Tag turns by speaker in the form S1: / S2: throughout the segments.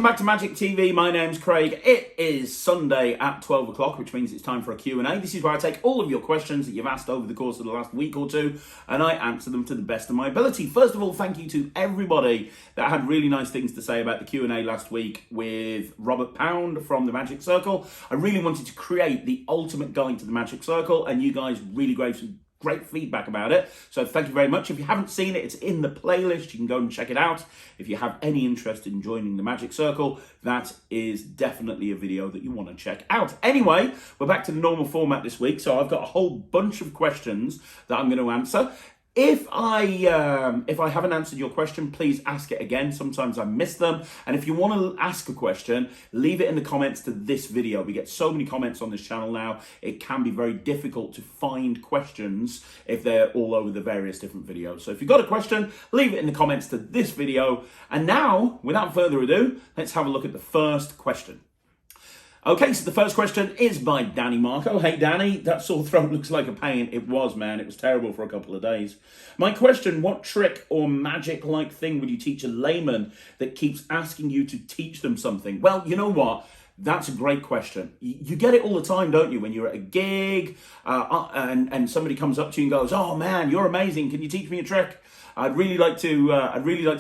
S1: Welcome back to Magic TV. My name's Craig. It is Sunday at 12 o'clock, which means it's time for a Q&A. This is where I take all of your questions that you've asked over the course of the last week or two, and I answer them to the best of my ability. First of all, thank you to everybody that had really nice things to say about the Q&A last week with Robert Pound from the Magic Circle. I really wanted to create the ultimate guide to the Magic Circle, and you guys really gave some great feedback about it, so thank you very much. If you haven't seen it, it's in the playlist. You can go and check it out. If you have any interest in joining the Magic Circle, that is definitely a video that you want to check out. Anyway, we're back to the normal format this week, so I've got a whole bunch of questions that I'm going to answer. If I haven't answered your question, please ask it again. Sometimes I miss them. And if you want to ask a question, leave it in the comments to this video. We get so many comments on this channel now, it can be very difficult to find questions if they're all over the various different videos. So if you've got a question, leave it in the comments to this video. And now, without further ado, let's have a look at the first question. Okay, so the first question is by Danny Marco. Hey, Danny, that sore throat looks like a pain. It was, man. It was terrible for a couple of days. My question, what trick or magic-like thing would you teach a layman that keeps asking you to teach them something? Well, you know what? That's a great question. You get it all the time, don't you? When you're at a gig and somebody comes up to you and goes, "Oh, man, you're amazing. Can you teach me a trick? I'd really like to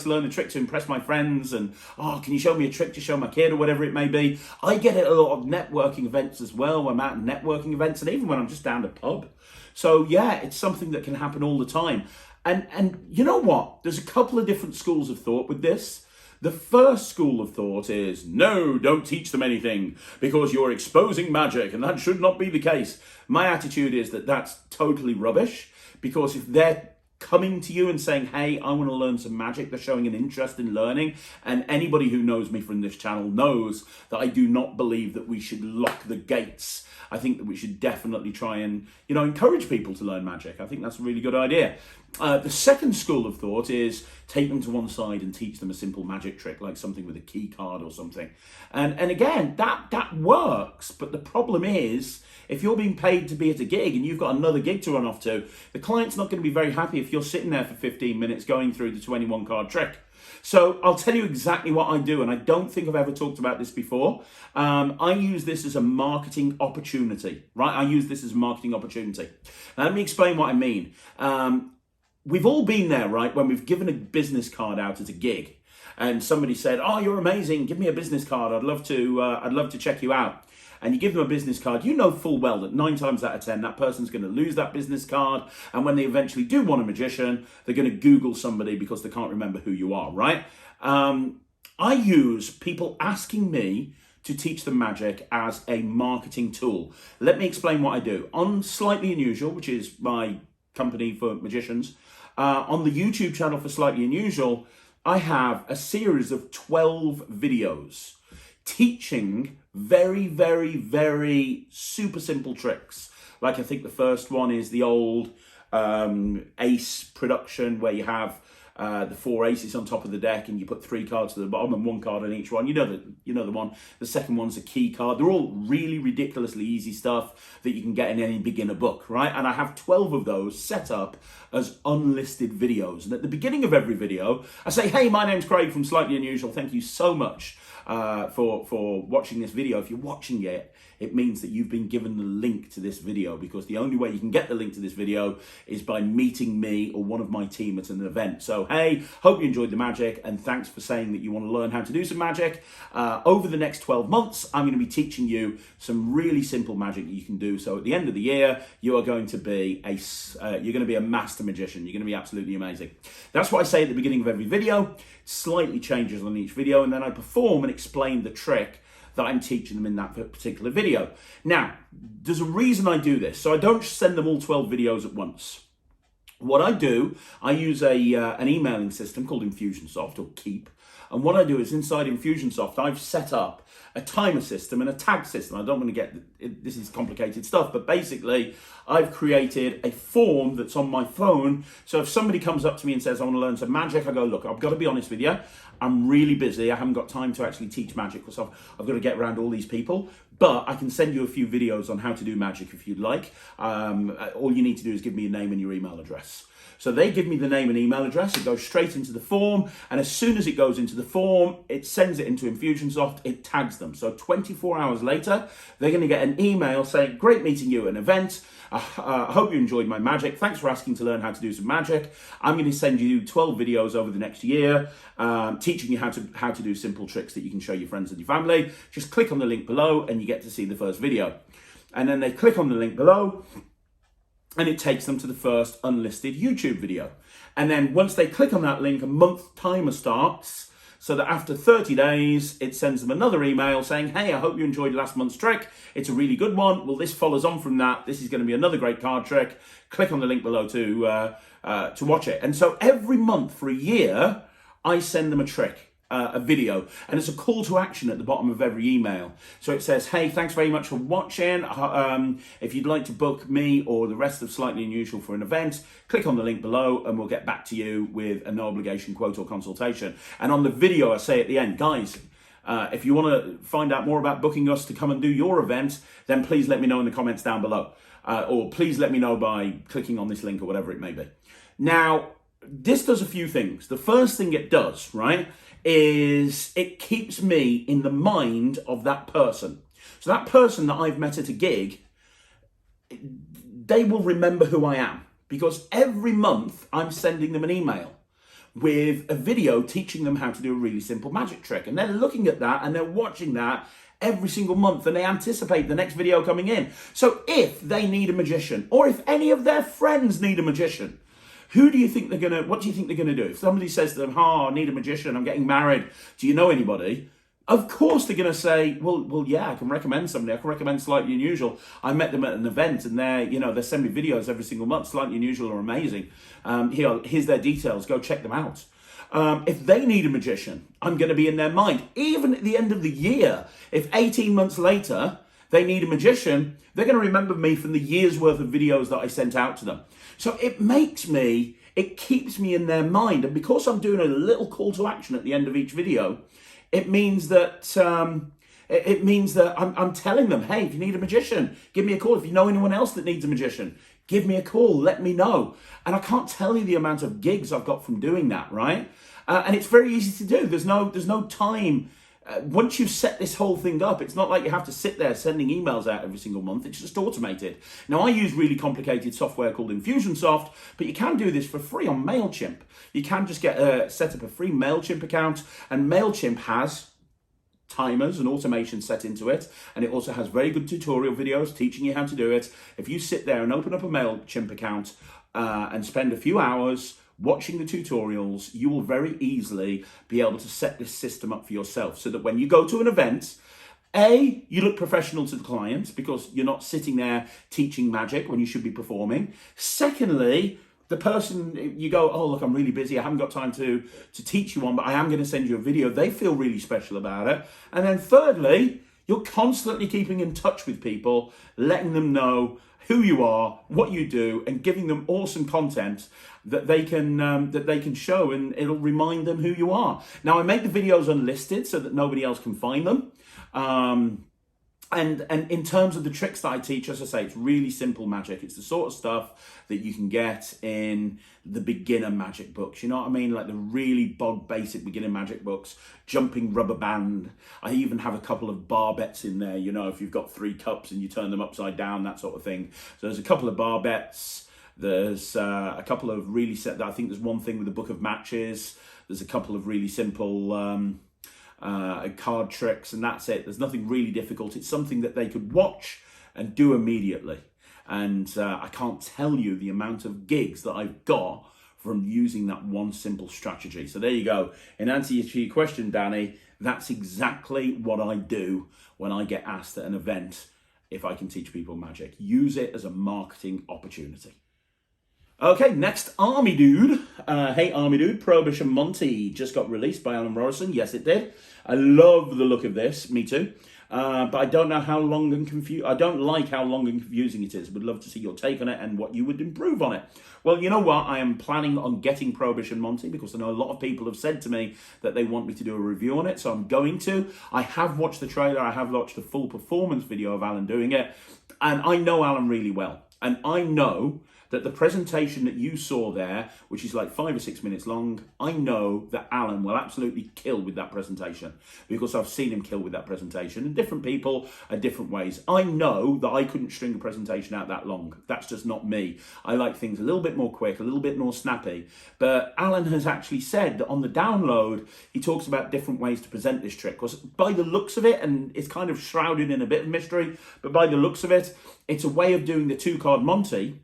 S1: learn a trick to impress my friends, and can you show me a trick to show my kid," or whatever it may be. I get it at a lot of networking events as well. I'm at networking events, and even when I'm just down the pub. So yeah, it's something that can happen all the time. And you know what? There's a couple of different schools of thought with this. The first school of thought is, no, don't teach them anything because you're exposing magic, and that should not be the case. My attitude is that that's totally rubbish, because if they're coming to you and saying, "Hey, I want to learn some magic," they're showing an interest in learning. And anybody who knows me from this channel knows that I do not believe that we should lock the gates. I think that we should definitely try and, encourage people to learn magic. I think that's a really good idea. The second school of thought is take them to one side and teach them a simple magic trick, like something with a key card or something. And again, that works. But the problem is, if you're being paid to be at a gig and you've got another gig to run off to, the client's not going to be very happy if you're sitting there for 15 minutes going through the 21 card trick. So I'll tell you exactly what I do, and I don't think I've ever talked about this before. I use this as a marketing opportunity, right? I use this as a marketing opportunity. Now, let me explain what I mean. We've all been there, right? When we've given a business card out at a gig and somebody said, "Oh, you're amazing. Give me a business card. I'd love to check you out." And you give them a business card, you know full well that 9 times out of 10, that person's going to lose that business card. And when they eventually do want a magician, they're going to Google somebody because they can't remember who you are, right? I use people asking me to teach them magic as a marketing tool. Let me explain what I do. On Slightly Unusual, which is my company for magicians, on the YouTube channel for Slightly Unusual, I have a series of 12 videos teaching very, very, very super simple tricks. Like, I think the first one is the old ace production where you have the 4 aces on top of the deck and you put 3 cards to the bottom and 1 card on each one. You know the one. The second one's a key card. They're all really ridiculously easy stuff that you can get in any beginner book, right? And I have 12 of those set up as unlisted videos. And at the beginning of every video, I say, "Hey, my name's Craig from Slightly Unusual. Thank you so much for watching this video." If you're watching it, it means that you've been given the link to this video, because the only way you can get the link to this video is by meeting me or one of my team at an event. So, hey, hope you enjoyed the magic, and thanks for saying that you want to learn how to do some magic. Over the next 12 months, I'm going to be teaching you some really simple magic that you can do. So at the end of the year, you are going to be a master magician. You're going to be absolutely amazing. That's what I say at the beginning of every video. It slightly changes on each video, and then I perform and explain the trick that I'm teaching them in that particular video. Now, there's a reason I do this. So I don't send them all 12 videos at once. What I do, I use an emailing system called Infusionsoft, or Keep. And what I do is, inside Infusionsoft, I've set up a timer system and a tag system. I don't want to get, this is complicated stuff, but basically I've created a form that's on my phone. So if somebody comes up to me and says, "I want to learn some magic," I go, "Look, I've got to be honest with you. I'm really busy. I haven't got time to actually teach magic because I've got to get around all these people. But I can send you a few videos on how to do magic if you'd like. All you need to do is give me your name and your email address." So they give me the name and email address. It goes straight into the form. And as soon as it goes into the the form, it sends it into Infusionsoft, it tags them. So 24 hours later, they're going to get an email saying, great meeting you at an event. I hope you enjoyed my magic. Thanks for asking to learn how to do some magic. I'm going to send you 12 videos over the next year, teaching you how to do simple tricks that you can show your friends and your family. Just click on the link below and you get to see the first video. And then they click on the link below and it takes them to the first unlisted YouTube video. And then once they click on that link, a month timer starts, so that after 30 days, it sends them another email saying, hey, I hope you enjoyed last month's trick. It's a really good one. Well, this follows on from that. This is going to be another great card trick. Click on the link below to watch it. And so every month for a year, I send them a trick. A video, and it's a call to action at the bottom of every email. So it says, hey, thanks very much for watching. If you'd like to book me or the rest of Slightly Unusual for an event, click on the link below and we'll get back to you with a no obligation quote or consultation. And on the video, I say at the end, guys, if you want to find out more about booking us to come and do your event, then please let me know in the comments down below. Or please let me know by clicking on this link or whatever it may be. Now, this does a few things. The first thing it does, right, is it keeps me in the mind of that person. So that person that I've met at a gig, they will remember who I am, because every month I'm sending them an email with a video teaching them how to do a really simple magic trick. And they're looking at that and they're watching that every single month and they anticipate the next video coming in. So if they need a magician, or if any of their friends need a magician, what do you think they're gonna do? If somebody says to them, I need a magician, I'm getting married, do you know anybody? Of course they're gonna say, well, yeah, I can recommend somebody. I can recommend Slightly Unusual. I met them at an event and they send me videos every single month. Slightly Unusual are amazing. Here's their details, go check them out. If they need a magician, I'm gonna be in their mind. Even at the end of the year, if 18 months later, they need a magician, they're going to remember me from the year's worth of videos that I sent out to them. So it keeps me in their mind. And because I'm doing a little call to action at the end of each video, it means that I'm telling them, hey, if you need a magician, give me a call. If you know anyone else that needs a magician, give me a call, let me know. And I can't tell you the amount of gigs I've got from doing that, right? And it's very easy to do. There's no time. Once you've set this whole thing up, it's not like you have to sit there sending emails out every single month. It's just automated. Now, I use really complicated software called Infusionsoft, but you can do this for free on MailChimp. You can just set up a free MailChimp account, and MailChimp has timers and automation set into it, and it also has very good tutorial videos teaching you how to do it. If you sit there and open up a MailChimp account and spend a few hours watching the tutorials, you will very easily be able to set this system up for yourself so that when you go to an event, A, you look professional to the clients because you're not sitting there teaching magic when you should be performing. Secondly, the person, you go, oh, look, I'm really busy. I haven't got time to teach you one, but I am going to send you a video. They feel really special about it. And then thirdly, you're constantly keeping in touch with people, letting them know who you are, what you do, and giving them awesome content that they can show, and it'll remind them who you are. Now, I make the videos unlisted so that nobody else can find them. And in terms of the tricks that I teach, as I say, it's really simple magic. It's the sort of stuff that you can get in the beginner magic books. You know what I mean? Like the really basic beginner magic books, jumping rubber band. I even have a couple of bar bets in there, you know, if you've got 3 cups and you turn them upside down, that sort of thing. So there's a couple of bar bets. There's a couple of really I think there's one thing with the book of matches. There's a couple of really simple card tricks, and that's it. There's nothing really difficult. It's something that they could watch and do immediately. And I can't tell you the amount of gigs that I've got from using that one simple strategy. So there you go. In answer to your question, Danny, that's exactly what I do when I get asked at an event if I can teach people magic. Use it as a marketing opportunity. Okay, next, Army Dude. Hey, Army Dude, Prohibition Monte just got released by Alan Morrison. Yes, it did. I love the look of this. Me too. But I don't know how long and I don't like how long and confusing it is. Would love to see your take on it and what you would improve on it. Well, you know what? I am planning on getting Prohibition Monte because I know a lot of people have said to me that they want me to do a review on it. So I'm going to. I have watched the trailer. I have watched the full performance video of Alan doing it. And I know Alan really well. And I know that the presentation that you saw there, which is like 5 or 6 minutes long, I know that Alan will absolutely kill with that presentation because I've seen him kill with that presentation, and different people are different ways. I know that I couldn't string a presentation out that long. That's just not me. I like things a little bit more quick, a little bit more snappy. But Alan has actually said that on the download, he talks about different ways to present this trick. Because by the looks of it, and it's kind of shrouded in a bit of mystery, but by the looks of it, it's a way of doing the 2-card Monte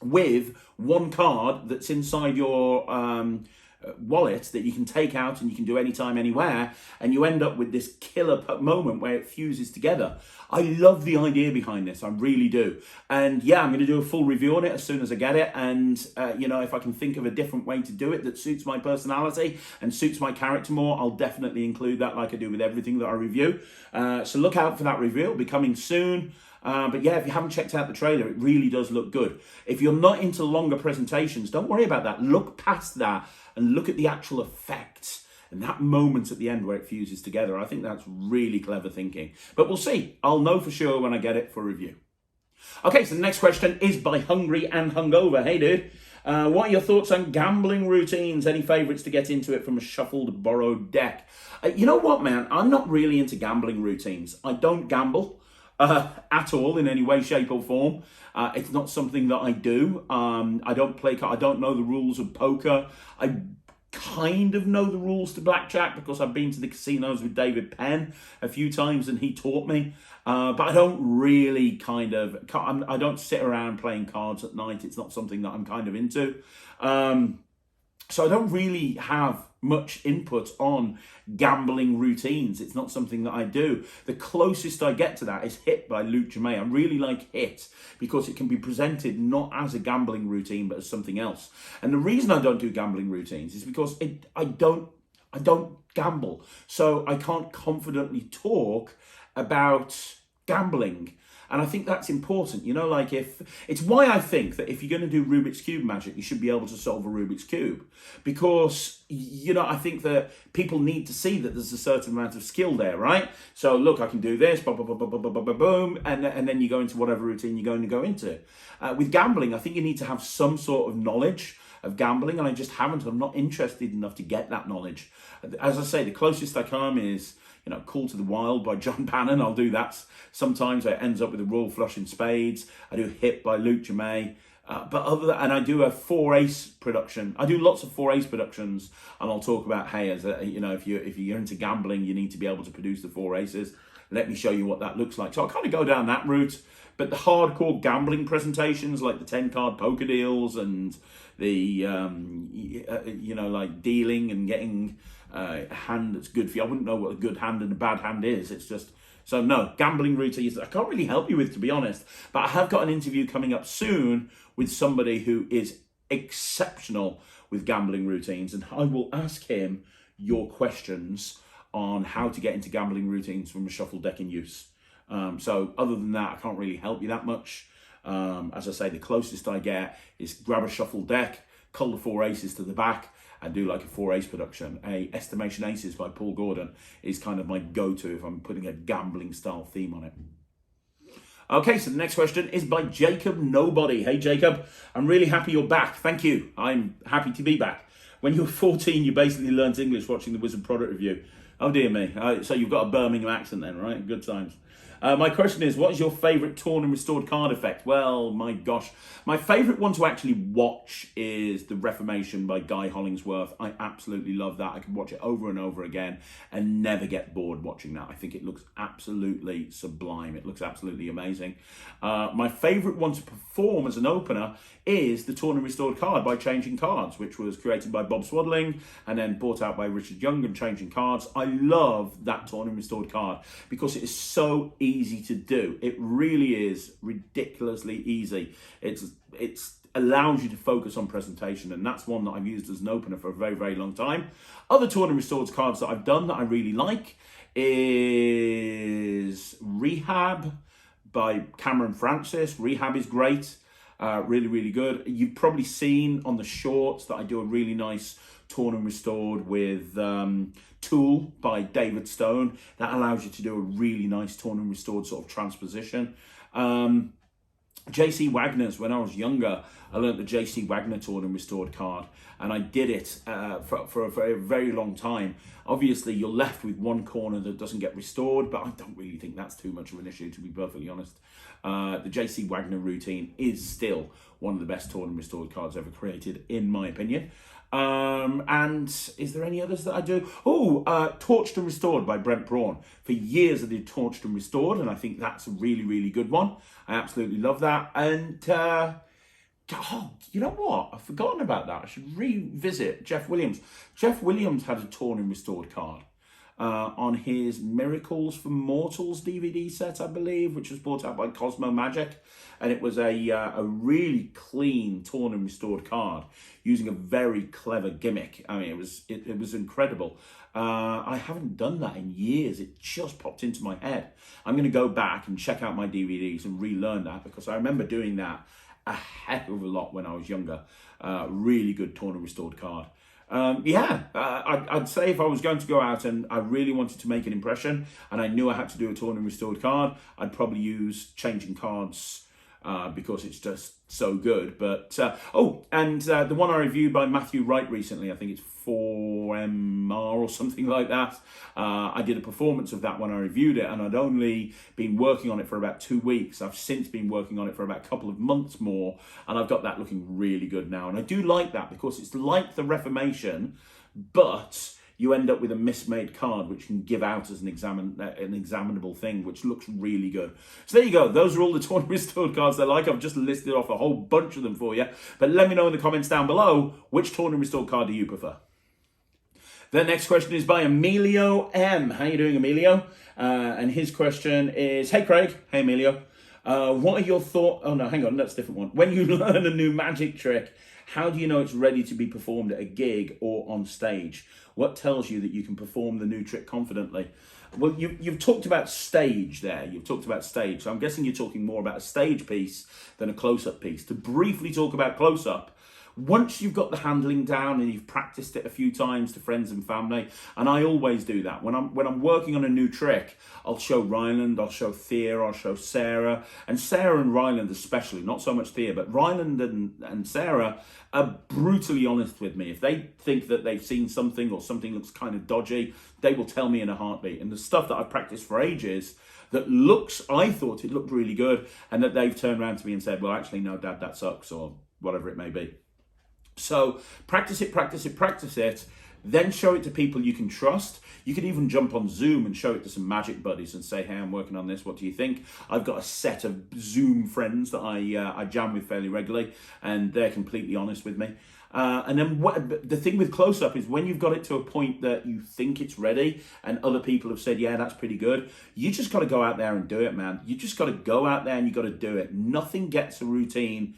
S1: with one card that's inside your wallet that you can take out and you can do anytime, anywhere, and you end up with this killer moment where it fuses together. I love the idea behind this, I really do. And yeah, I'm going to do a full review on it as soon as I get it, and you know, if I can think of a different way to do it that suits my personality and suits my character more, I'll definitely include that, like I do with everything that I review. So look out for that review, it'll be coming soon. But yeah, if you haven't checked out the trailer, it really does look good. If you're not into longer presentations, don't worry about that. Look past that and look at the actual effects and that moment at the end where it fuses together. I think that's really clever thinking. But we'll see. I'll know for sure when I get it for review. Okay, so the next question is by Hungry and Hungover. Hey, dude. What are your thoughts on gambling routines? Any favourites to get into it from a shuffled, borrowed deck? You know what, man? I'm not really into gambling routines. I don't gamble. At all in any way, shape or form. It's not something that I do. I don't play, I don't know the rules of poker. I kind of know the rules to blackjack because I've been to the casinos with David Penn a few times and he taught me. But I don't really I don't sit around playing cards at night. It's not something that I'm kind of into. So I don't really have much input on gambling routines. It's not something that I do. The closest I get to that is Hit by Luke Jamay. I really like Hit because it can be presented not as a gambling routine but as something else. And the reason I don't do gambling routines is because I don't gamble. So I can't confidently talk about gambling. And I think that's important, you know, like it's why I think that if you're going to do Rubik's Cube magic, you should be able to solve a Rubik's Cube. Because, you know, I think that people need to see that there's a certain amount of skill there, right? So look, I can do this, boom, boom, boom, boom, boom, boom, boom, and then you go into whatever routine you're going to go into. With gambling, I think you need to have some sort of knowledge of gambling, and I just haven't. I'm not interested enough to get that knowledge. As I say, the closest I come is, you know, Call to the Wild by John Bannon. I'll do that sometimes. It ends up with a Royal Flush in Spades. I do Hit by Luke Jamay. And I do a 4-ace production. I do lots of 4-ace productions, and I'll talk about, hey, as a, you know, if you're into gambling, you need to be able to produce the 4 aces. Let me show you what that looks like. So I kind of go down that route. But the hardcore gambling presentations, like the 10-card poker deals and the you know, like dealing and getting a hand that's good for you. I wouldn't know what a good hand and a bad hand is. It's just, so no, gambling routines I can't really help you with, to be honest. But I have got an interview coming up soon with somebody who is exceptional with gambling routines, and I will ask him your questions on how to get into gambling routines from a shuffle deck in use. So other than that, I can't really help you that much. As I say, the closest I get is grab a shuffle deck, cull the 4 aces to the back, and do like a 4-ace production. Estimation Aces by Paul Gordon is kind of my go-to if I'm putting a gambling style theme on it. Okay, so the next question is by Jacob Nobody. Hey Jacob, I'm really happy you're back. Thank you. I'm happy to be back. When you were 14, you basically learnt English watching the Wizard product review. Oh dear me. So you've got a Birmingham accent then, right? Good times. My question is, what is your favourite torn and restored card effect? Well, my gosh. My favourite one to actually watch is The Reformation by Guy Hollingsworth. I absolutely love that. I can watch it over and over again and never get bored watching that. I think it looks absolutely sublime. It looks absolutely amazing. My favourite one to perform as an opener is the Torn and Restored card by Changing Cards, which was created by Bob Swaddling and then bought out by Richard Young and Changing Cards. I love that Torn and Restored card because it is so easy to do. It really is ridiculously easy. It allows you to focus on presentation, and that's one that I've used as an opener for a very, very long time. Other Torn and Restored cards that I've done that I really like is Rehab by Cameron Francis. Rehab is great. Really, really good. You've probably seen on the shorts that I do a really nice Torn and Restored with Tool by David Stone. That allows you to do a really nice Torn and Restored sort of transposition. JC Wagner's, when I was younger, I learned the JC Wagner torn and restored card, and I did it for a very, very long time. Obviously, you're left with one corner that doesn't get restored, but I don't really think that's too much of an issue, to be perfectly honest. The JC Wagner routine is still one of the best torn and restored cards ever created, in my opinion. And is there any others that I do? Torched and Restored by Brent Braun. For years I did Torched and Restored, and I think that's a really, really good one. I absolutely love that. And you know what? I've forgotten about that. I should revisit Jeff Williams. Jeff Williams had a Torn and Restored card on his Miracles for Mortals DVD set, I believe, which was brought out by Cosmo Magic. And it was a really clean Torn and Restored card using a very clever gimmick. I mean, it was incredible. I haven't done that in years. It just popped into my head. I'm going to go back and check out my DVDs and relearn that, because I remember doing that a heck of a lot when I was younger. Really good Torn and Restored card. I'd say if I was going to go out and I really wanted to make an impression and I knew I had to do a Torn and Restored card, I'd probably use Changing Cards because it's just so good. But the one I reviewed by Matthew Wright recently, I think it's 4MR or something like that. I did a performance of that when I reviewed it, and I'd only been working on it for about 2 weeks. I've since been working on it for about a couple of months more, and I've got that looking really good now. And I do like that because it's like the Reformation, but you end up with a mismade card which can give out as an examinable thing, which looks really good. So there you go. Those are all the Torn and Restored cards I like. I've just listed off a whole bunch of them for you. But let me know in the comments down below, which Torn and Restored card do you prefer? The next question is by Emilio M. How you doing, Emilio? And his question is, hey, Craig. Hey, Emilio. What are your thoughts? Oh, no, hang on. That's a different one. When you learn a new magic trick, how do you know it's ready to be performed at a gig or on stage? What tells you that you can perform the new trick confidently? Well, you've talked about stage there. You've talked about stage. So I'm guessing you're talking more about a stage piece than a close-up piece. To briefly talk about close-up, once you've got the handling down and you've practiced it a few times to friends and family, and I always do that. When I'm working on a new trick, I'll show Ryland, I'll show Thea, I'll show Sarah. And Sarah and Ryland especially, not so much Thea, but Ryland and Sarah are brutally honest with me. If they think that they've seen something or something looks kind of dodgy, they will tell me in a heartbeat. And the stuff that I've practiced for ages that I thought it looked really good, and that they've turned around to me and said, well, actually, no, Dad, that sucks, or whatever it may be. So practice it, then show it to people you can trust. You can even jump on Zoom and show it to some magic buddies and say, hey, I'm working on this, what do you think? I've got a set of Zoom friends that I jam with fairly regularly, and they're completely honest with me. And then the thing with close-up is when you've got it to a point that you think it's ready and other people have said, yeah, that's pretty good, you just got to go out there and do it, man. You just got to go out there and you got to do it. Nothing gets a routine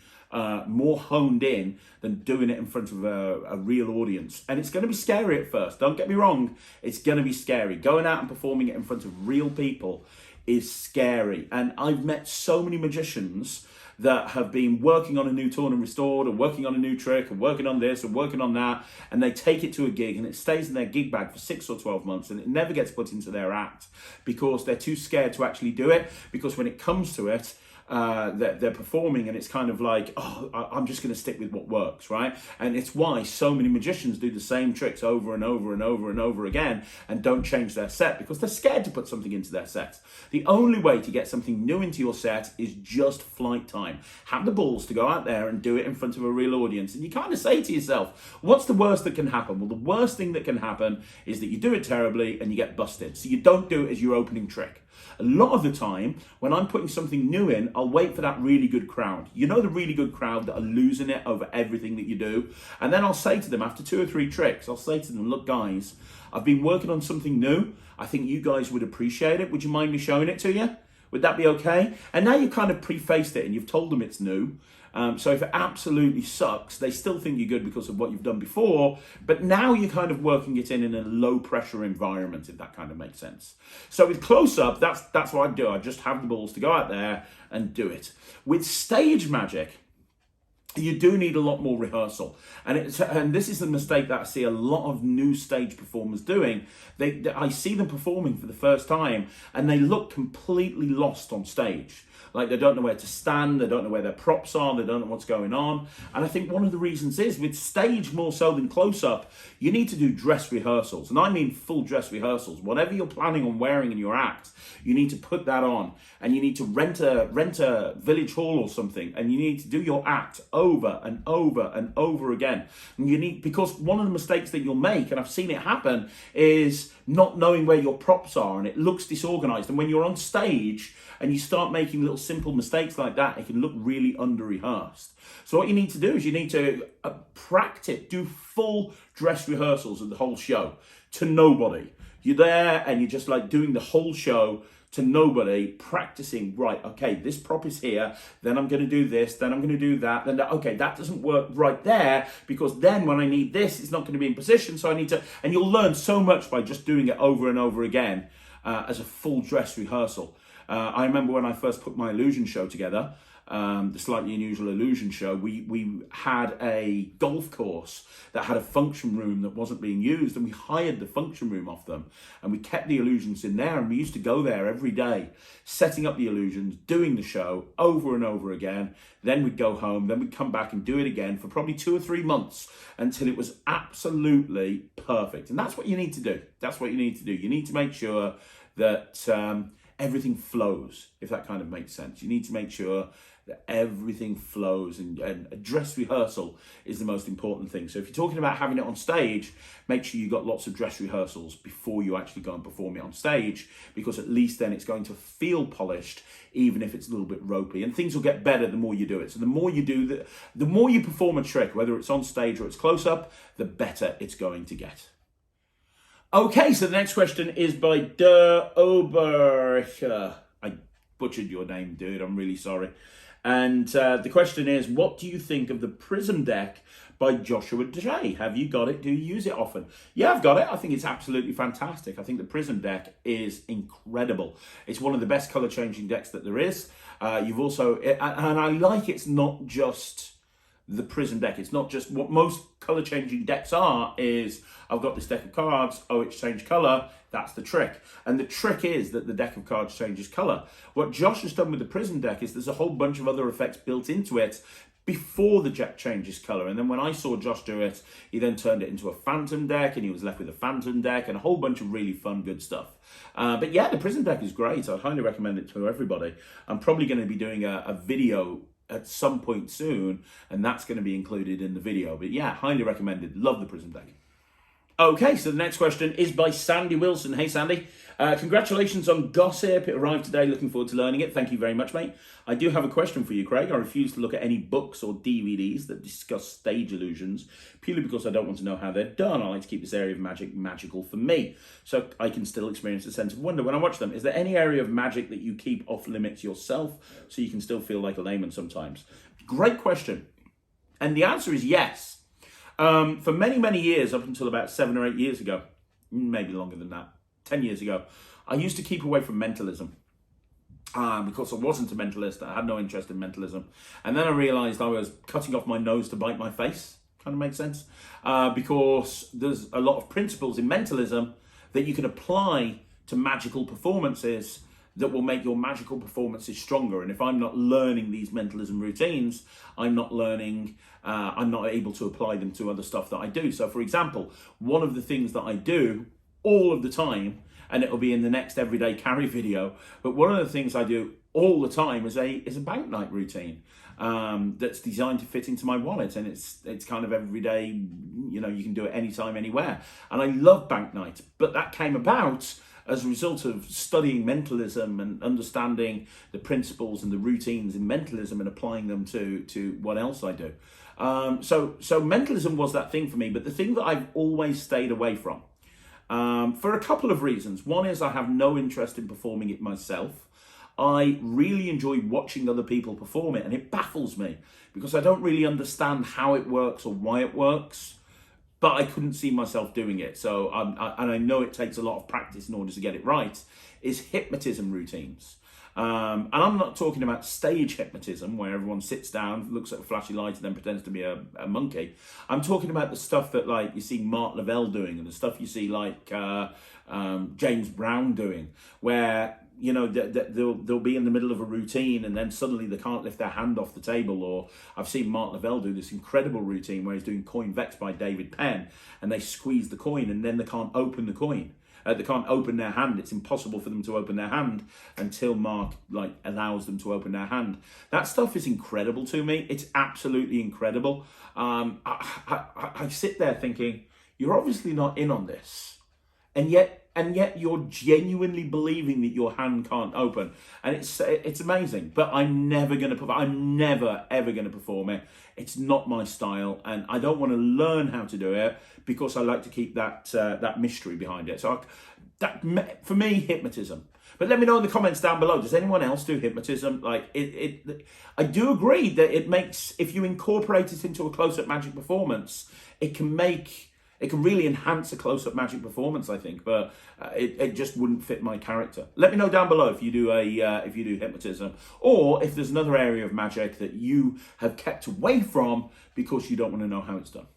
S1: more honed in than doing it in front of a real audience. And it's going to be scary at first. Don't get me wrong. It's going to be scary. Going out and performing it in front of real people is scary. And I've met so many magicians that have been working on a new Torn and Restored, or working on a new trick, or working on this, or working on that, and they take it to a gig, and it stays in their gig bag for 6 or 12 months, and it never gets put into their act because they're too scared to actually do it, because when it comes to it, they're performing, and it's kind of like, oh, I'm just going to stick with what works, right? And it's why so many magicians do the same tricks over and over and over and over again and don't change their set, because they're scared to put something into their set. The only way to get something new into your set is just flight time. Have the balls to go out there and do it in front of a real audience. And you kind of say to yourself, what's the worst that can happen? Well, the worst thing that can happen is that you do it terribly and you get busted. So you don't do it as your opening trick. A lot of the time, when I'm putting something new in, I'll wait for that really good crowd. You know, the really good crowd that are losing it over everything that you do. And then I'll say to them, after 2 or 3 tricks, I'll say to them, look, guys, I've been working on something new. I think you guys would appreciate it. Would you mind me showing it to you? Would that be okay? And now you've kind of prefaced it and you've told them it's new. So if it absolutely sucks, they still think you're good because of what you've done before, but now you're kind of working it in a low pressure environment, if that kind of makes sense. So with close-up, that's what I do. I just have the balls to go out there and do it. With stage magic, you do need a lot more rehearsal, and this is the mistake that I see a lot of new stage performers doing. I see them performing for the first time and they look completely lost on stage. Like they don't know where to stand, they don't know where their props are, they don't know what's going on. And I think one of the reasons is, with stage more so than close-up, you need to do dress rehearsals. And I mean full dress rehearsals. Whatever you're planning on wearing in your act, you need to put that on. And you need to rent a village hall or something, and you need to do your act over and over and over again. And because one of the mistakes that you'll make, and I've seen it happen, is not knowing where your props are, and it looks disorganized. And when you're on stage and you start making little simple mistakes like that, it can look really under-rehearsed. So what you need to do is you need to practice, do full dress rehearsals of the whole show to nobody. You're there and you're just like doing the whole show to nobody, practicing, right, okay, this prop is here, then I'm going to do this, then I'm going to do that, then okay, that doesn't work right there, because then when I need this, it's not going to be in position, so I need to, and you'll learn so much by just doing it over and over again as a full dress rehearsal. I remember when I first put my illusion show together, the Slightly Unusual Illusion show, we had a golf course that had a function room that wasn't being used, and we hired the function room off them, and we kept the illusions in there, and we used to go there every day, setting up the illusions, doing the show over and over again. Then we'd go home, then we'd come back and do it again for probably 2 or 3 months until it was absolutely perfect. And that's what you need to do. That's what you need to do. You need to make sure that everything flows, if that kind of makes sense. You need to make sure that everything flows, and a dress rehearsal is the most important thing. So if you're talking about having it on stage, make sure you've got lots of dress rehearsals before you actually go and perform it on stage, because at least then it's going to feel polished, even if it's a little bit ropey. And things will get better the more you do it. So the more you do, the more you perform a trick, whether it's on stage or it's close up, the better it's going to get. Okay, so the next question is by Der Obercher. I butchered your name, dude. I'm really sorry. And the question is, what do you think of the Prism deck by Joshua J? Have you got it? Do you use it often? Yeah, I've got it. I think it's absolutely fantastic. I think the Prism deck is incredible. It's one of the best color changing decks that there is. You've also, and I like it's not just the Prism deck. It's not just what most color changing decks are, is I've got this deck of cards, oh, it's changed color, that's the trick. And the trick is that the deck of cards changes color. What Josh has done with the Prism deck is there's a whole bunch of other effects built into it before the deck changes color. And then when I saw Josh do it, he then turned it into a Phantom deck, and he was left with a Phantom deck and a whole bunch of really fun, good stuff. But yeah, the Prism deck is great. I'd highly recommend it to everybody. I'm probably going to be doing a video at some point soon, and that's going to be included in the video. But yeah, highly recommended. Love the Prism deck. Okay, so the next question is by Sandy Wilson. Hey, Sandy. Congratulations on Gossip. It arrived today. Looking forward to learning it. Thank you very much, mate. I do have a question for you, Craig. I refuse to look at any books or DVDs that discuss stage illusions, purely because I don't want to know how they're done. I like to keep this area of magic magical for me, so I can still experience a sense of wonder when I watch them. Is there any area of magic that you keep off limits yourself, so you can still feel like a layman sometimes? Great question. And the answer is yes. For many, many years, up until about 7 or 8 years ago, maybe longer than that, 10 years ago, I used to keep away from mentalism. Because I wasn't a mentalist. I had no interest in mentalism. And then I realized I was cutting off my nose to bite my face. Kind of makes sense. Because there's a lot of principles in mentalism that you can apply to magical performances that will make your magical performances stronger. And if I'm not learning these mentalism routines, I'm not able to apply them to other stuff that I do. So for example, one of the things that I do all of the time, and it'll be in the next everyday carry video, but one of the things I do all the time is a bank night routine that's designed to fit into my wallet, and it's kind of everyday, you can do it anytime, anywhere. And I love bank night, but that came about as a result of studying mentalism and understanding the principles and the routines in mentalism and applying them to what else I do. So mentalism was that thing for me, but the thing that I've always stayed away from, for a couple of reasons. One is I have no interest in performing it myself. I really enjoy watching other people perform it, and it baffles me because I don't really understand how it works or why it works, but I couldn't see myself doing it. So, and I know it takes a lot of practice in order to get it right, is hypnotism routines. And I'm not talking about stage hypnotism where everyone sits down, looks at a flashy light, and then pretends to be a monkey. I'm talking about the stuff that like you see Mark Lavelle doing, and the stuff you see like James Brown doing, where you know they'll be in the middle of a routine and then suddenly they can't lift their hand off the table. Or I've seen Mark Lavelle do this incredible routine where he's doing Coin Vex by David Penn, and they squeeze the coin and then they can't open the coin. They can't open their hand. It's impossible for them to open their hand until Mark like allows them to open their hand. That stuff is incredible to me. It's absolutely incredible. I sit there thinking, you're obviously not in on this, and yet you're genuinely believing that your hand can't open, and it's amazing. But I'm never ever going to perform it. It's not my style, and I don't want to learn how to do it because I like to keep that mystery behind it. So for me, hypnotism. But let me know in the comments down below. Does anyone else do hypnotism? Like I do agree that it makes, if you incorporate it into a close-up magic performance, it can really enhance a close-up magic performance, I think, but it just wouldn't fit my character. Let me know down below if you do hypnotism, or if there's another area of magic that you have kept away from because you don't want to know how it's done.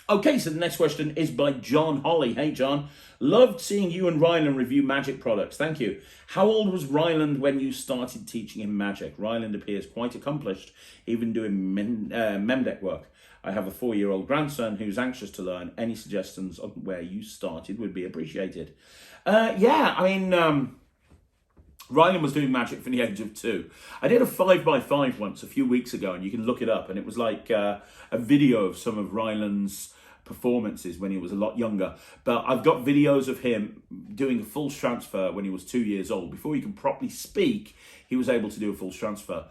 S1: Okay, so the next question is by John Holly. Hey, John. Loved seeing you and Ryland review magic products. Thank you. How old was Ryland when you started teaching him magic? Ryland appears quite accomplished, even doing mem deck work. I have a 4-year-old grandson who's anxious to learn. Any suggestions on where you started would be appreciated. Yeah, I mean, Ryland was doing magic from the age of 2. I did a 5x5 once a few weeks ago, and you can look it up, and it was like a video of some of Ryland's performances when he was a lot younger. But I've got videos of him doing a full transfer when he was 2 years old. Before he could properly speak, he was able to do a full transfer.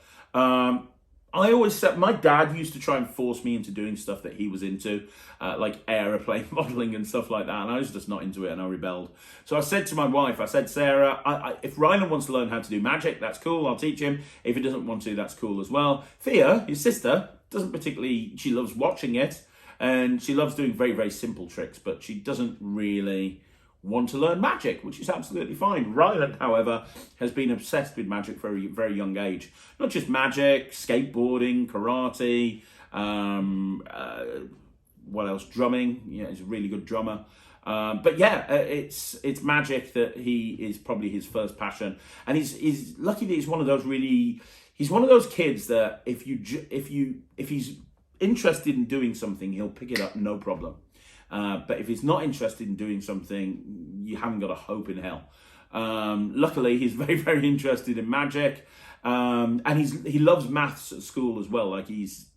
S1: I always said, my dad used to try and force me into doing stuff that he was into, like aeroplane modeling and stuff like that, and I was just not into it, and I rebelled. So I said to my wife, I said, Sarah, if Ryland wants to learn how to do magic, that's cool, I'll teach him. If he doesn't want to, that's cool as well. Thea, his sister, doesn't particularly, she loves watching it, and she loves doing very, very simple tricks, but she doesn't really want to learn magic, which is absolutely fine. Ryland, however, has been obsessed with magic for a very young age. Not just magic, skateboarding, karate, what else? Drumming. Yeah, he's a really good drummer. But yeah, it's magic that he is probably his first passion, and he's lucky that he's one of those kids that if he's interested in doing something, he'll pick it up no problem. But if he's not interested in doing something, you haven't got a hope in hell. Luckily, he's very, very interested in magic, and he loves maths at school as well. Like he's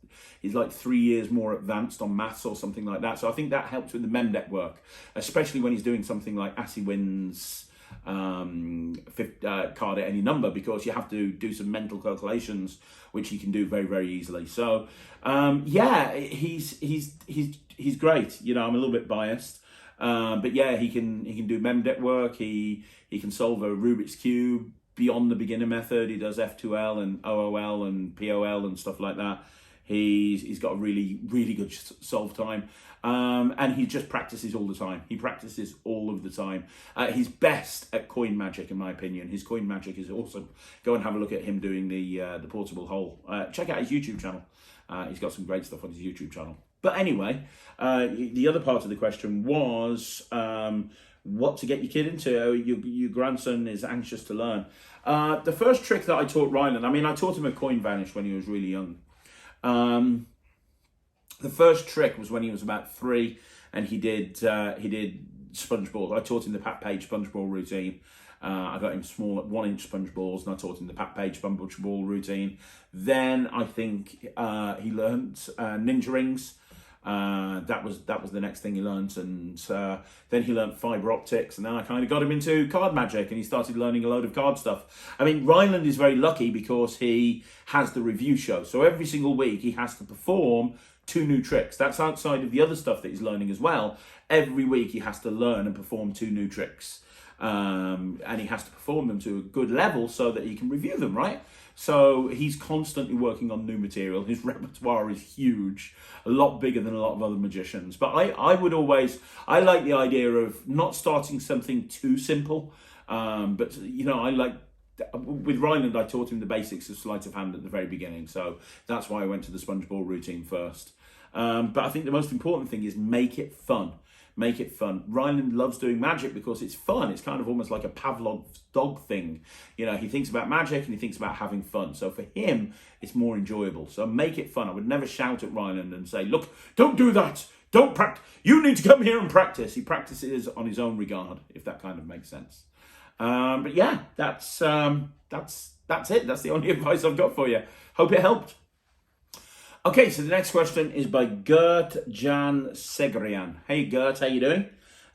S1: like 3 years more advanced on maths or something like that. So I think that helps with the mem deck work, especially when he's doing something like Assy wins card at any number, because you have to do some mental calculations, which he can do very, very easily. So yeah, he's great. You know, I'm a little bit biased, but yeah, he can do mem deck work. He can solve a Rubik's Cube beyond the beginner method. He does F2L and OOL and POL and stuff like that. He's got a really, really good solve time. And he just practices all the time. He practices all of the time. He's best at coin magic, in my opinion. His coin magic is awesome. Go and have a look at him doing the portable hole. Check out his YouTube channel. He's got some great stuff on his YouTube channel. But anyway, the other part of the question was what to get your kid into. Your grandson is anxious to learn. The first trick that I taught Ryland, I mean, I taught him a coin vanish when he was really young. The first trick was when he was about 3, and he did sponge balls. I taught him the Pat Page sponge ball routine. I got him small 1-inch sponge balls, and I taught him the Pat Page sponge ball routine. Then I think he learned ninja rings. That was the next thing he learned, and then he learned fiber optics, and then I kind of got him into card magic, and he started learning a load of card stuff. I mean, Ryland is very lucky because he has the review show, so every single week he has to perform 2 new tricks. That's outside of the other stuff that he's learning as well. Every week he has to learn and perform 2 new tricks, and he has to perform them to a good level so that he can review them, right? So he's constantly working on new material. His repertoire is huge, a lot bigger than a lot of other magicians. But I like the idea of not starting something too simple, but you know, I like with Ryland, I taught him the basics of sleight of hand at the very beginning, so that's why I went to the sponge ball routine first. But I think the most important thing is make it fun. Make it fun. Ryland loves doing magic because it's fun. It's kind of almost like a Pavlov's dog thing. You know, he thinks about magic and he thinks about having fun. So for him, it's more enjoyable. So make it fun. I would never shout at Ryland and say, look, don't do that. Don't practice. You need to come here and practice. He practices on his own regard, if that kind of makes sense. But yeah, that's it. That's the only advice I've got for you. Hope it helped. Okay, so the next question is by Gert Jan Segrian. Hey Gert, how you doing?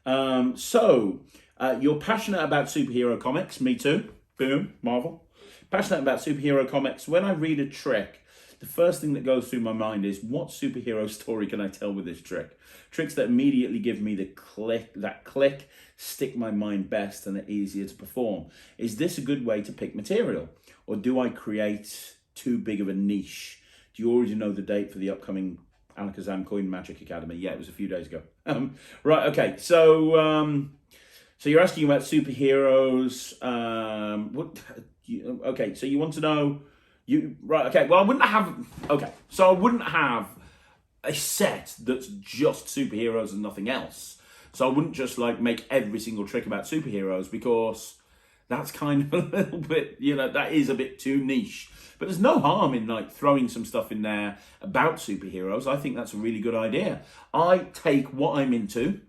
S1: You're passionate about superhero comics. Me too. Boom, Marvel. Passionate about superhero comics. When I read a trick, the first thing that goes through my mind is, what superhero story can I tell with this trick? Tricks that immediately give me the click, stick my mind best and are easier to perform. Is this a good way to pick material? Or do I create too big of a niche? Do you already know the date for the upcoming Alakazam Coin Magic Academy? Yeah, it was a few days ago. Right, okay. So you're asking about superheroes. Okay, so you want to know... Right, okay, well, I wouldn't have a set that's just superheroes and nothing else. So I wouldn't just like make every single trick about superheroes, because that's kind of a little bit, that is a bit too niche. But there's no harm in like throwing some stuff in there about superheroes. I think that's a really good idea. I take what I'm into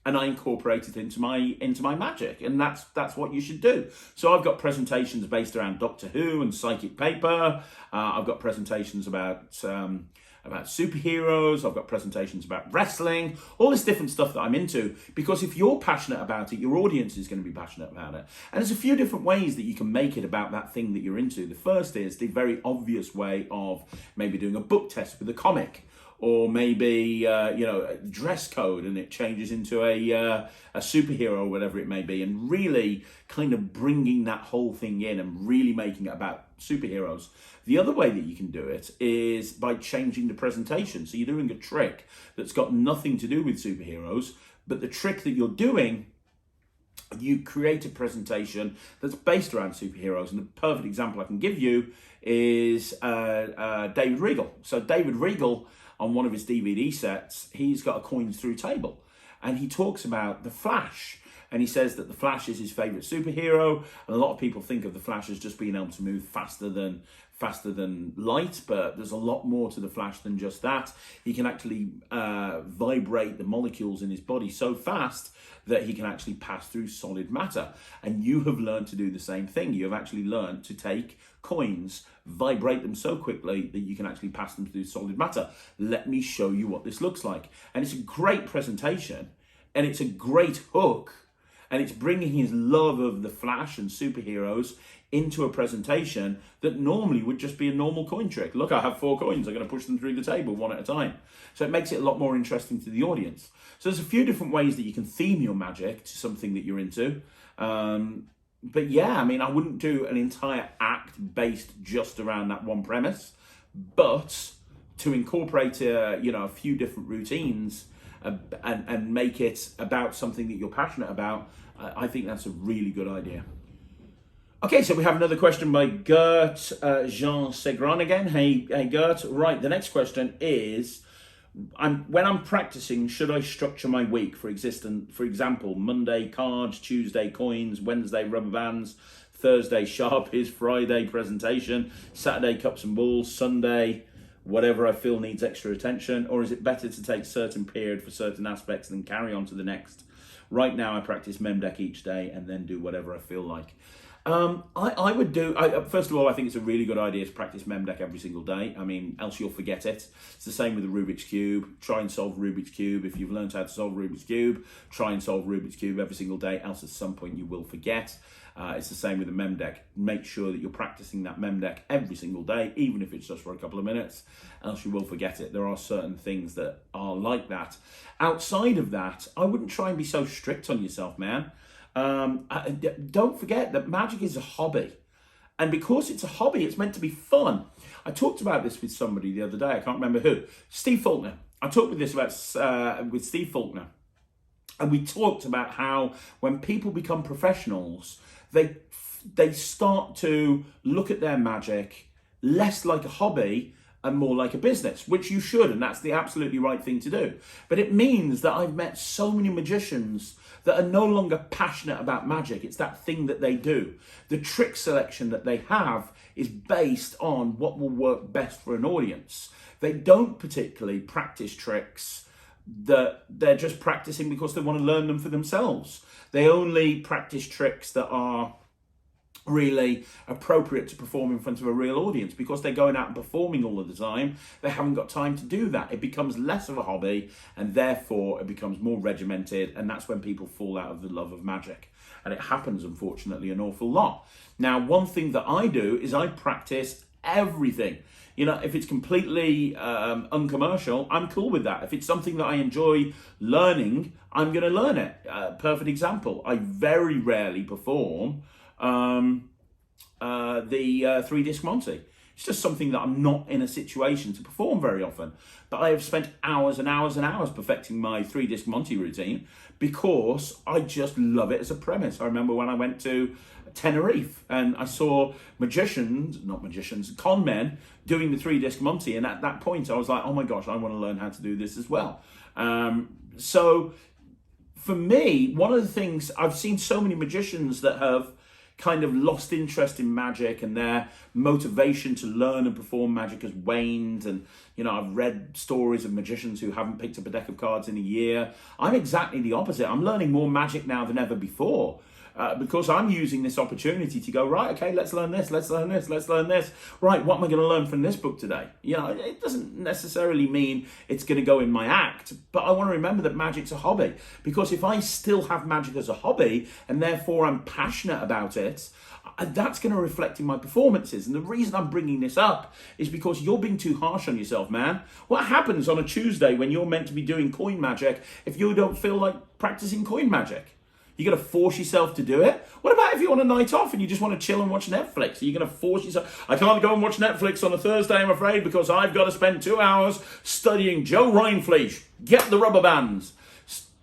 S1: and I incorporate it into my magic, and that's what you should do. So I've got presentations based around Doctor Who and psychic paper. I've got presentations about superheroes. I've got presentations about wrestling, all this different stuff that I'm into, because if you're passionate about it, your audience is going to be passionate about it. And there's a few different ways that you can make it about that thing that you're into. The first is the very obvious way of maybe doing a book test with a comic, or maybe, a dress code and it changes into a superhero or whatever it may be, and really kind of bringing that whole thing in and really making it about superheroes. The other way that you can do it is by changing the presentation. So you're doing a trick that's got nothing to do with superheroes, but the trick that you're doing, you create a presentation that's based around superheroes. And the perfect example I can give you is David Regal. So David Regal, on one of his DVD sets, he's got a coins through table, and he talks about the Flash, and he says that the Flash is his favorite superhero, and a lot of people think of the Flash as just being able to move faster than light, but there's a lot more to the Flash than just that. He can actually vibrate the molecules in his body so fast that he can actually pass through solid matter. And you have learned to do the same thing. You have actually learned to take coins, vibrate them so quickly that you can actually pass them through solid matter. Let me show you what this looks like. And it's a great presentation, and it's a great hook, and it's bringing his love of the Flash and superheroes into a presentation that normally would just be a normal coin trick. Look, I have 4 coins. I'm going to push them through the table one at a time. So it makes it a lot more interesting to the audience. So there's a few different ways that you can theme your magic to something that you're into. But yeah, I mean, I wouldn't do an entire act based just around that one premise, but to incorporate a few different routines and make it about something that you're passionate about, I think that's a really good idea. Okay, so we have another question by Gert Jean Segran again. Hey Gert. Right, the next question is, when I'm practicing, should I structure my week? For example, Monday cards, Tuesday coins, Wednesday rubber bands, Thursday Sharpies, Friday presentation, Saturday cups and balls, Sunday whatever I feel needs extra attention? Or is it better to take certain period for certain aspects and then carry on to the next? Right now I practice mem deck each day and then do whatever I feel like. First of all, I think it's a really good idea to practice mem deck every single day. I mean, else you'll forget it. It's the same with the Rubik's Cube. Try and solve Rubik's Cube. If you've learned how to solve Rubik's Cube, try and solve Rubik's Cube every single day, else at some point you will forget. It's the same with the mem deck. Make sure that you're practicing that mem deck every single day, even if it's just for a couple of minutes, else you will forget it. There are certain things that are like that. Outside of that, I wouldn't try and be so strict on yourself, man. Don't forget that magic is a hobby, and because it's a hobby, it's meant to be fun. I talked about this with somebody the other day. I can't remember who. Steve Faulkner. I talked with this about with Steve Faulkner, and we talked about how when people become professionals, they they start to look at their magic less like a hobby and more like a business, which you should, and that's the absolutely right thing to do. But it means that I've met so many magicians that are no longer passionate about magic. It's that thing that they do. The trick selection that they have is based on what will work best for an audience. They don't particularly practice tricks that they're just practicing because they want to learn them for themselves. They only practice tricks that are really appropriate to perform in front of a real audience because they're going out and performing all of the time. They haven't got time to do that. It becomes less of a hobby, and therefore it becomes more regimented, and that's when people fall out of the love of magic. And it happens, unfortunately, an awful lot. Now, one thing that I do is I practice everything. You know, if it's completely uncommercial, I'm cool with that. If it's something that I enjoy learning, I'm going to learn it. Perfect example, I very rarely perform the 3-disc Monte. It's just something that I'm not in a situation to perform very often. But I have spent hours and hours and hours perfecting my 3-disc Monte routine because I just love it as a premise. I remember when I went to Tenerife and I saw con men doing the 3-disc Monte, and at that point I was like, oh my gosh, I want to learn how to do this as well. So for me, one of the things, I've seen so many magicians that have kind of lost interest in magic, and their motivation to learn and perform magic has waned. And, you know, I've read stories of magicians who haven't picked up a deck of cards in a year. I'm exactly the opposite. I'm learning more magic now than ever before. Because I'm using this opportunity to go, right, okay, let's learn this, let's learn this, let's learn this. Right, what am I going to learn from this book today? You know, it doesn't necessarily mean it's going to go in my act, but I want to remember that magic's a hobby. Because if I still have magic as a hobby, and therefore I'm passionate about it, that's going to reflect in my performances. And the reason I'm bringing this up is because you're being too harsh on yourself, man. What happens on a Tuesday when you're meant to be doing coin magic if you don't feel like practicing coin magic? You're going to force yourself to do it? What about if you want a night off and you just want to chill and watch Netflix? Are you going to force yourself? I can't go and watch Netflix on a Thursday, I'm afraid, because I've got to spend 2 hours studying Joe Rhinefleisch. Get the rubber bands.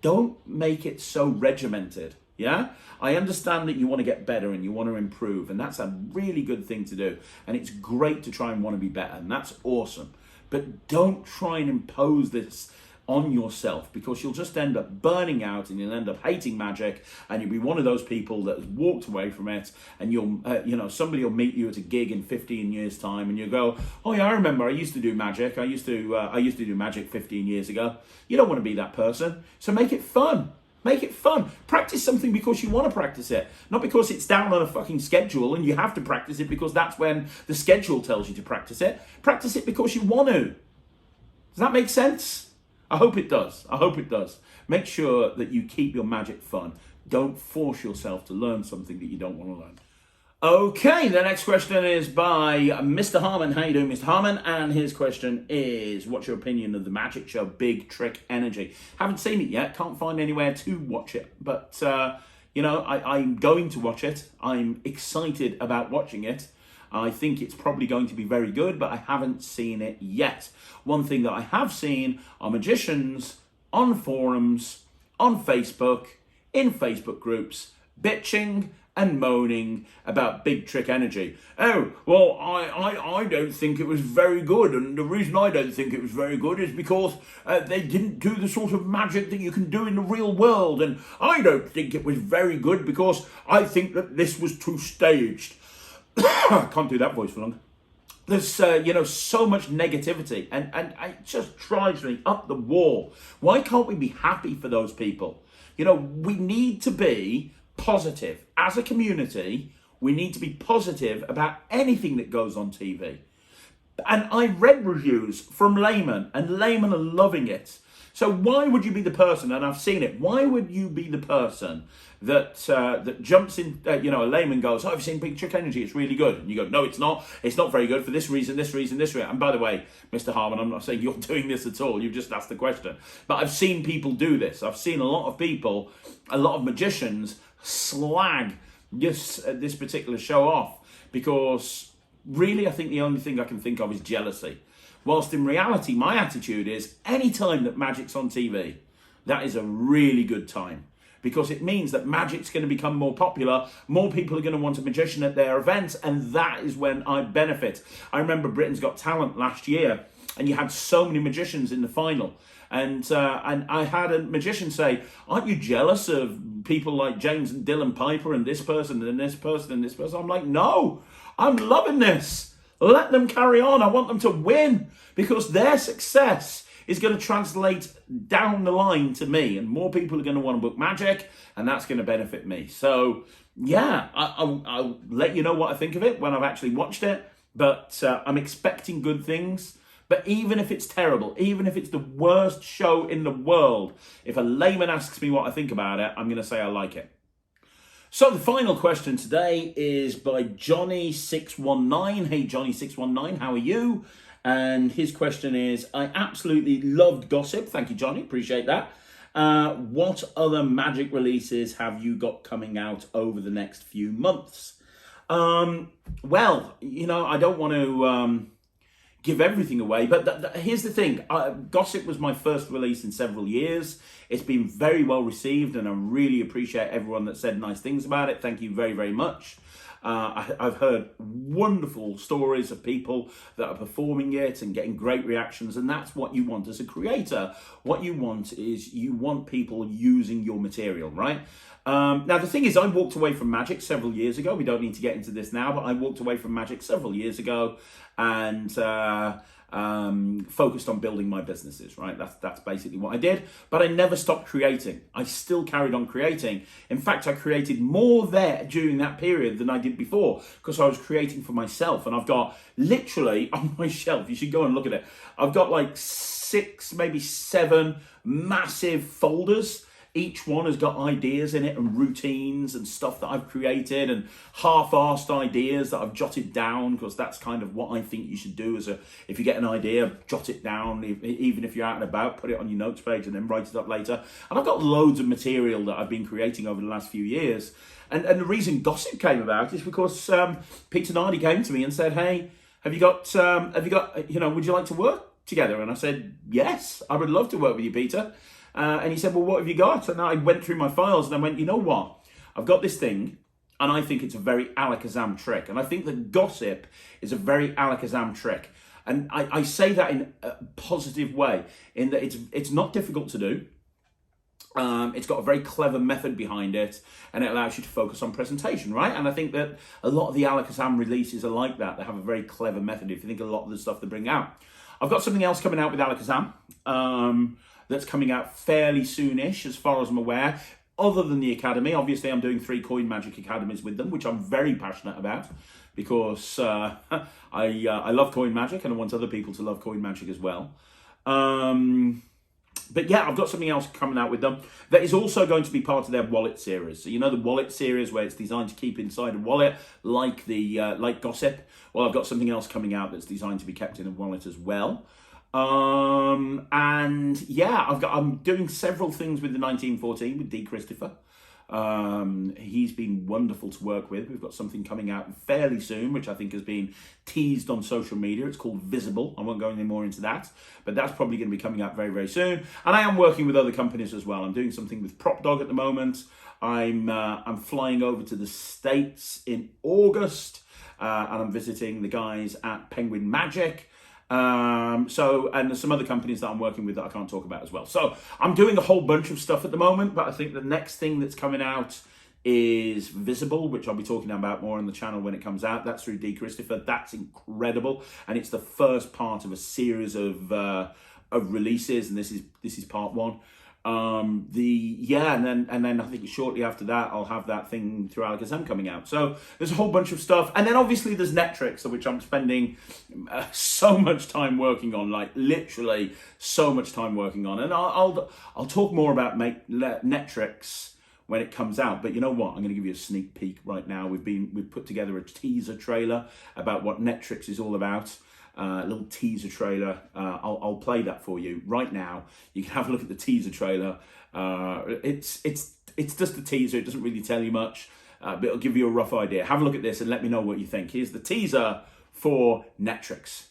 S1: Don't make it so regimented, yeah? I understand that you want to get better and you want to improve, and that's a really good thing to do. And it's great to try and want to be better, and that's awesome. But don't try and impose this on yourself, because you'll just end up burning out and you'll end up hating magic, and you'll be one of those people that has walked away from it, and you'll somebody will meet you at a gig in 15 years time and you go, oh yeah, I remember, I used to do magic, I used to do magic 15 years ago. You don't want to be that person, so make it fun. Make it fun. Practice something because you want to practice it, not because it's down on a fucking schedule and you have to practice it because that's when the schedule tells you to practice it. Practice it because you want to. Does that make sense? I hope it does. I hope it does. Make sure that you keep your magic fun. Don't force yourself to learn something that you don't want to learn. Okay, the next question is by Mr. Harmon. How you doing, Mr. Harmon? And his question is, what's your opinion of the magic show Big Trick Energy? Haven't seen it yet. Can't find anywhere to watch it. But, I'm going to watch it. I'm excited about watching it. I think it's probably going to be very good, but I haven't seen it yet. One thing that I have seen are magicians on forums, on Facebook, in Facebook groups, bitching and moaning about Big Trick Energy. Oh, well, I don't think it was very good, and the reason I don't think it was very good is because they didn't do the sort of magic that you can do in the real world, and I don't think it was very good because I think that this was too staged. I can't do that voice for long. There's, so much negativity, and it just drives me up the wall. Why can't we be happy for those people? You know, we need to be positive. As a community, we need to be positive about anything that goes on TV. And I read reviews from Laymen, and Laymen are loving it. So why would you be the person, and I've seen it, why would you be the person that jumps in, a layman goes, oh, I've seen Big Trick Energy, it's really good. And you go, no, it's not very good for this reason, this reason, this reason. And by the way, Mr. Harmon, I'm not saying you're doing this at all, you've just asked the question. But I've seen people do this. I've seen a lot of people, a lot of magicians slag this particular show off, because really I think the only thing I can think of is jealousy. Whilst in reality, my attitude is any time that magic's on TV, that is a really good time. because it means that magic's going to become more popular. More people are going to want a magician at their events, and that is when I benefit. I remember Britain's Got Talent last year, and you had so many magicians in the final. And I had a magician say, aren't you jealous of people like James and Dylan Piper and this person and this person and this person? I'm like, no, I'm loving this. Let them carry on. I want them to win, because their success is going to translate down the line to me, and more people are going to want to book magic, and that's going to benefit me. So yeah, I'll let you know what I think of it when I've actually watched it, but I'm expecting good things. But even if it's terrible, even if it's the worst show in the world, if a layman asks me what I think about it, I'm going to say I like it. So the final question today is by Johnny619. Hey, Johnny619, how are you? And his question is, I absolutely loved Gossip. Thank you, Johnny. Appreciate that. What other magic releases have you got coming out over the next few months? Well, you know, I don't want to give everything away, but here's the thing. Gossip was my first release in several years. It's been very well received, and I really appreciate everyone that said nice things about it. Thank you very, very much. I've heard wonderful stories of people that are performing it and getting great reactions, and that's what you want as a creator. What you want is you want people using your material, right? Now, the thing is, I walked away from magic several years ago. We don't need to get into this now, but I walked away from magic several years ago and focused on building my businesses, right? That's basically what I did. But I never stopped creating. I still carried on creating. In fact, I created more there during that period than I did before, because I was creating for myself. And I've got literally on my shelf, you should go and look at it, I've got like 6, maybe 7 massive folders. Each one has got ideas in it and routines and stuff that I've created and half-arsed ideas that I've jotted down, because that's kind of what I think you should do. If you get an idea, jot it down. Even if you're out and about, put it on your notes page and then write it up later. And I've got loads of material that I've been creating over the last few years. And the reason Gossip came about is because Peter Nardi came to me and said, hey, have you got, would you like to work together? And I said, yes, I would love to work with you, Peter. And he said, well, what have you got? And I went through my files and I went, you know what? I've got this thing, and I think it's a very Alakazam trick. And I think that Gossip is a very Alakazam trick. And I say that in a positive way, in that it's not difficult to do. It's got a very clever method behind it, and it allows you to focus on presentation, right? And I think that a lot of the Alakazam releases are like that. They have a very clever method, if you think of a lot of the stuff they bring out. I've got something else coming out with Alakazam. That's coming out fairly soonish, as far as I'm aware. Other than the Academy, obviously I'm doing 3 Coin Magic Academies with them, which I'm very passionate about, because I love Coin Magic and I want other people to love Coin Magic as well. But yeah, I've got something else coming out with them that is also going to be part of their wallet series. So you know the wallet series where it's designed to keep inside a wallet, like like Gossip. Well, I've got something else coming out that's designed to be kept in a wallet as well. And yeah, I'm doing several things with the 1914 with D. Christopher. He's been wonderful to work with. We've got something coming out fairly soon, which I think has been teased on social media. It's called Visible. I won't go any more into that, but that's probably going to be coming out very, very soon. And I am working with other companies as well. I'm doing something with Prop Dog at the moment. I'm flying over to the States in August, and I'm visiting the guys at Penguin Magic. And there's some other companies that I'm working with that I can't talk about as well. So I'm doing a whole bunch of stuff at the moment, but I think the next thing that's coming out is Visible, which I'll be talking about more on the channel when it comes out. That's through D. Christopher. That's incredible, and it's the first part of a series of releases, and this is part 1. And then I think shortly after that I'll have that thing through Alakazam coming out. So there's a whole bunch of stuff, and then obviously there's Netrix, which I'm spending so much time working on, like literally so much time working on. And I'll talk more about Netrix when it comes out. But you know what? I'm going to give you a sneak peek right now. We've put together a teaser trailer about what Netrix is all about. A little teaser trailer. I'll play that for you right now. You can have a look at the teaser trailer. It's just a teaser. It doesn't really tell you much, but it'll give you a rough idea. Have a look at this and let me know what you think. Here's the teaser for Netrix.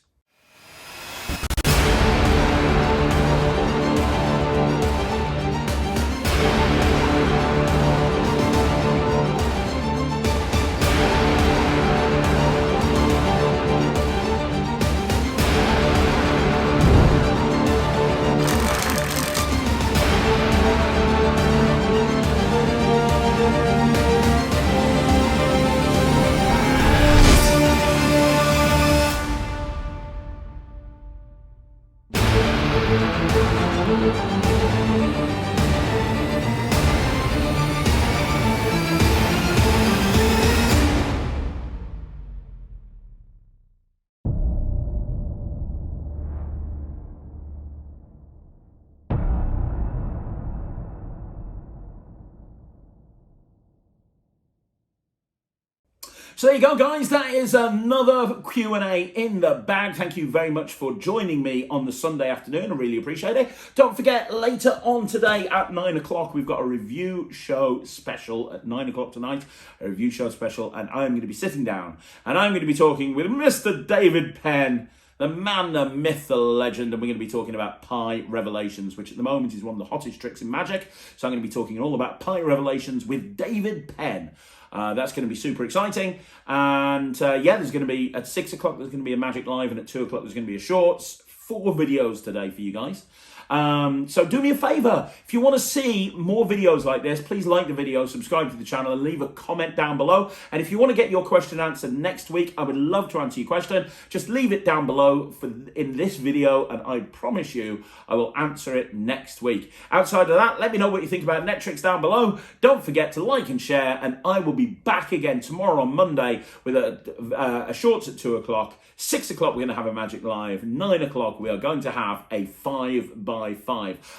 S1: So there you go, guys. That is another Q&A in the bag. Thank you very much for joining me on the Sunday afternoon. I really appreciate it. Don't forget, later on today at 9 o'clock, we've got a review show special at 9 o'clock tonight. A review show special, and I'm going to be sitting down and I'm going to be talking with Mr. David Penn, the man, the myth, the legend, and we're going to be talking about Pi Revelations, which at the moment is one of the hottest tricks in Magic. So I'm going to be talking all about Pi Revelations with David Penn. That's going to be super exciting. And there's going to be, at 6 o'clock, there's going to be a Magic Live, and at 2 o'clock, there's going to be a Shorts. 4 videos today for you guys. So do me a favor, if you want to see more videos like this, please like the video, subscribe to the channel, and leave a comment down below. And if you want to get your question answered next week, I would love to answer your question. Just leave it down below in this video, and I promise you I will answer it next week. Outside of that, let me know what you think about Netrix down below. Don't forget to like and share, and I will be back again tomorrow on Monday with a Shorts at 2 o'clock. 6 o'clock, we're going to have a Magic Live. 9 o'clock, we are going to have a 5x5.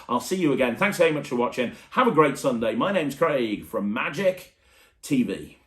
S1: I'll see you again. Thanks very much for watching. Have a great Sunday. My name's Craig from Magic TV.